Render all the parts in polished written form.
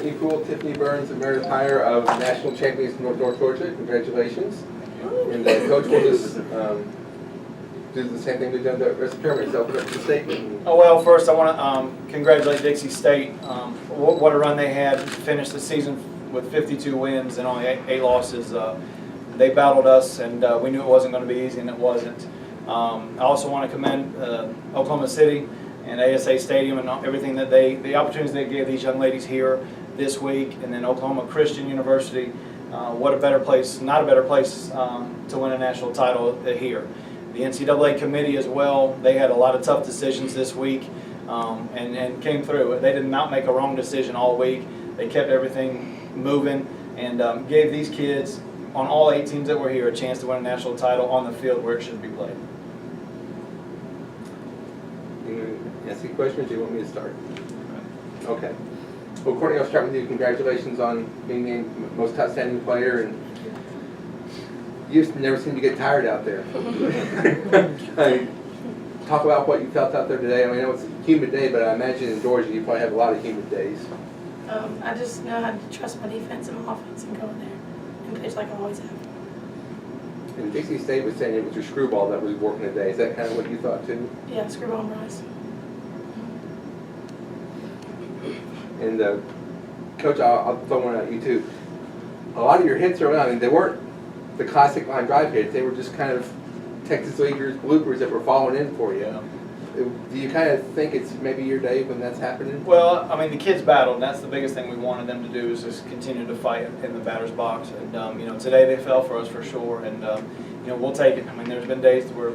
Courtney Poole, Tiffanie Burns, and Meredith Heyer of National Champions North Georgia. Congratulations. And Coach will just do the same thing we've done the rest of the tournament. So open up the statement. Oh, well, first I want to congratulate Dixie State. What a run they had. Finished the season with 52 wins and only 8 losses. They battled us, and we knew it wasn't going to be easy, and it wasn't. I also want to commend Oklahoma City and ASA Stadium and everything that the opportunities they gave these young ladies here this week, and then Oklahoma Christian University. What a better place, not a better place to win a national title here. The NCAA committee as well, they had a lot of tough decisions this week and came through. They did not make a wrong decision all week. They kept everything moving and gave these kids on all 8 teams that were here a chance to win a national title on the field where it should be played. You ask any questions? Do you want me to start? Okay. Well, Courtney, I'll start with you. Congratulations on being named most outstanding player, and you never seem to get tired out there. Talk about what you felt out there today. I mean, I know it's a humid day, but I imagine in Georgia you probably have a lot of humid days. I just know how to trust my defense and my offense and go in there and pitch like I always have. And Dixie State was saying it was your screwball that was working today. Is that kind of what you thought too? Yeah, screwball and rise. And Coach, I'll throw one at you too. A lot of your hits early on, I mean, they weren't the classic line drive hits. They were just kind of Texas Leaguers bloopers that were falling in for you. Yeah. Do you kind of think it's maybe your day when that's happening? Well, I mean, the kids battled, and that's the biggest thing we wanted them to do is just continue to fight in the batter's box. And you know, today they fell for us for sure, and you know, we'll take it. I mean, there's been days where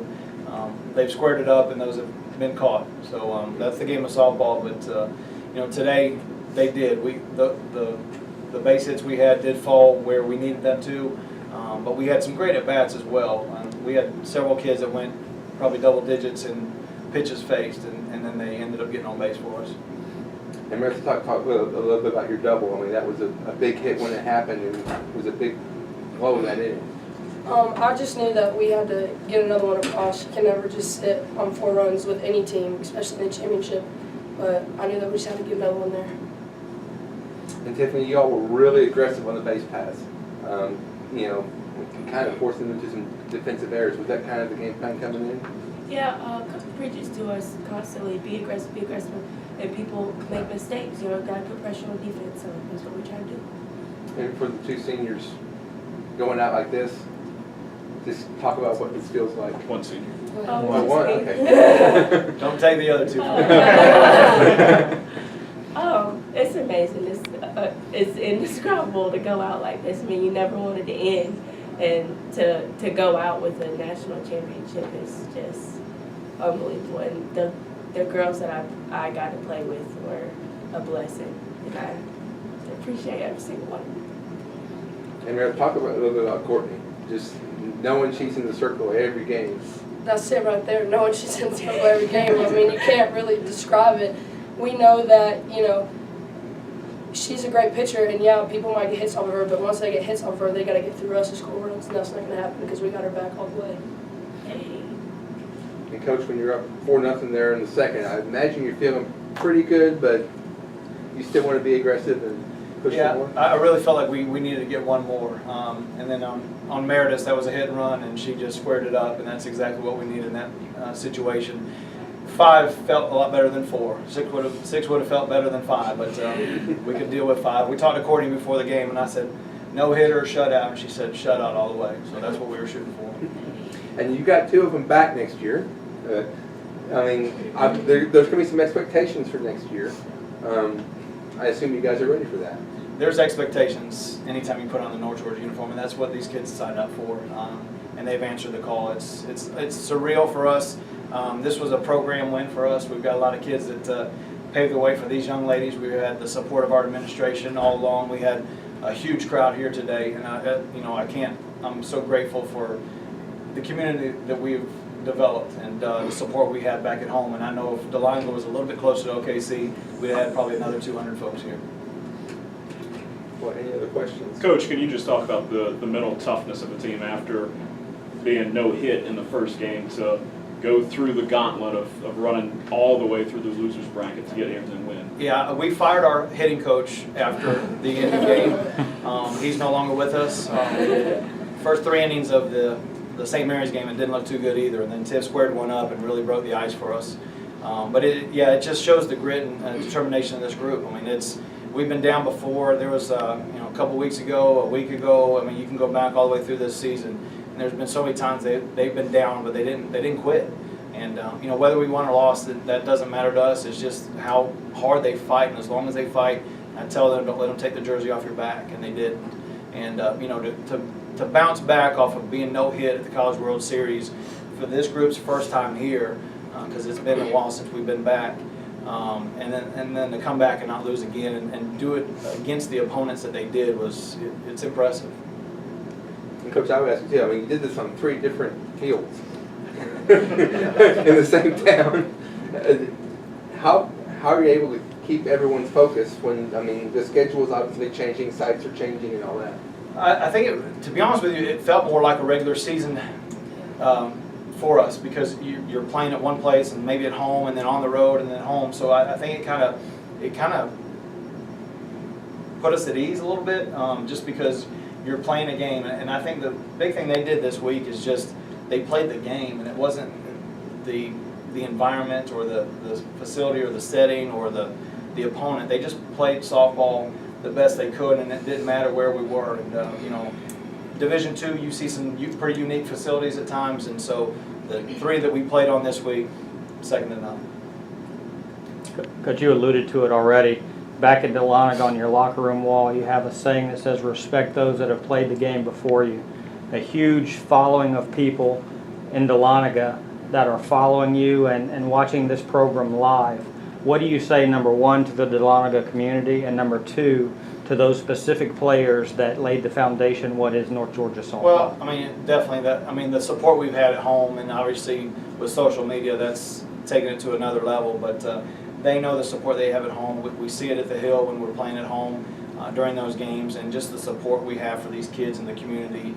they've squared it up, and those have been caught. So that's the game of softball. But you know, today they did. The base hits we had did fall where we needed them to, but we had some great at bats as well. We had several kids that went probably double digits in pitches faced, and then they ended up getting on base for us. And Meredith, talk a little bit about your double. I mean, that was a big hit when it happened, and it was a big blow in that inning. I just knew that we had to get another one across. You can never just sit on 4 runs with any team, especially in the championship. But I knew that we just had to get another one there. And Tiffanie, you all were really aggressive on the base pass. You know, kind of forcing them into some defensive errors. Was that kind of the game plan coming in? Yeah, Coach preaches to us constantly, be aggressive, and people make mistakes. You know, gotta put pressure on defense, so that's what we're trying to do. And for the 2 seniors going out like this, just talk about what this feels like. 1 senior. Oh, 1, okay. Don't take the other 2. It's amazing. It's indescribable to go out like this. I mean, you never wanted to end, and to go out with a national championship is just unbelievable. And the girls that I got to play with were a blessing, and I appreciate every single one. And we're going to talk a little bit about Courtney. Just knowing she's in the circle every game. That's it right there, knowing she's in the circle every game. I mean, you can't really describe it. We know that, you know, she's a great pitcher, and yeah, people might get hits off of her, but once they get hits off of her, they got to get through us to score runs, and that's not going to happen because we got her back all the way. And Coach, when you're up 4-0 there in the second, I imagine you're feeling pretty good, but you still want to be aggressive and push for more? Yeah, I really felt like we needed to get one more. And then on Meredith, that was a hit and run, and she just squared it up, and that's exactly what we needed in that situation. 5 felt a lot better than 4. 6 would have felt better than 5, but we could deal with 5. We talked to Courtney before the game, and I said, no hitter, shutout, and she said, shutout all the way. So that's what we were shooting for. And you got 2 of them back next year. I mean, there's going to be some expectations for next year. I assume you guys are ready for that. There's expectations anytime you put on the North Georgia uniform, and that's what these kids signed up for. And they've answered the call. It's surreal for us. This was a program win for us. We've got a lot of kids that paved the way for these young ladies. We had the support of our administration all along. We had a huge crowd here today, and I'm so grateful for the community that we've developed and the support we had back at home. And I know if DeLionga was a little bit closer to OKC, we'd have had probably another 200 folks here. Well, any other questions? Coach, can you just talk about the mental toughness of the team after being no hit in the first game to go through the gauntlet of running all the way through the losers bracket to get here and then win. Yeah, we fired our hitting coach after the end of the game. He's no longer with us. First 3 innings of the St. Mary's game, it didn't look too good either. And then Tiff squared one up and really broke the ice for us. But it just shows the grit and determination of this group. I mean, we've been down before. There was a couple weeks ago, a week ago. I mean, you can go back all the way through this season. And there's been so many times they've been down, but they didn't quit. And whether we won or lost, that doesn't matter to us. It's just how hard they fight, and as long as they fight, I tell them, don't let them take the jersey off your back, and they did. And to bounce back off of being no hit at the College World Series for this group's first time here, because it's been a while since we've been back, and then to come back and not lose again and do it against the opponents that they did it's impressive. And Coach, I would ask you too, I mean, you did this on 3 different fields in the same town. How are you able to keep everyone's focus when, I mean, the schedule is obviously changing, sites are changing and all that? I think, to be honest with you, it felt more like a regular season for us, because you're playing at one place and maybe at home and then on the road and then home. So I think it kind of put us at ease a little bit, just because you're playing a game. And I think the big thing they did this week is just they played the game, and it wasn't the environment or the facility or the setting or the opponent. They just played softball the best they could, and it didn't matter where we were. And Division II, you see some pretty unique facilities at times, and so the 3 that we played on this week, second to none. Coach, you alluded to it already. Back at Dahlonega on your locker room wall, you have a saying that says, respect those that have played the game before you. A huge following of people in Dahlonega that are following you and watching this program live. What do you say, number 1, to the Dahlonega community, and number 2, to those specific players that laid the foundation what is North Georgia softball? Well, I mean, definitely the support we've had at home, and obviously with social media, that's taken it to another level. But they know the support they have at home. We see it at the Hill when we're playing at home during those games, and just the support we have for these kids in the community.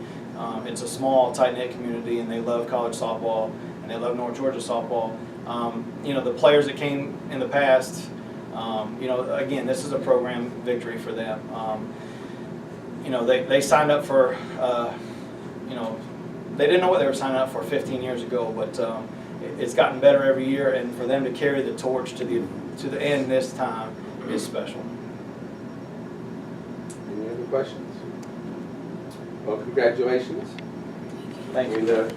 It's a small, tight-knit community, and they love college softball, and they love North Georgia softball. The players that came in the past, again, this is a program victory for them. They signed up for, they didn't know what they were signing up for 15 years ago, but it's gotten better every year, and for them to carry the torch to the end this time is special. Any other questions? Well, congratulations. Thank you. And,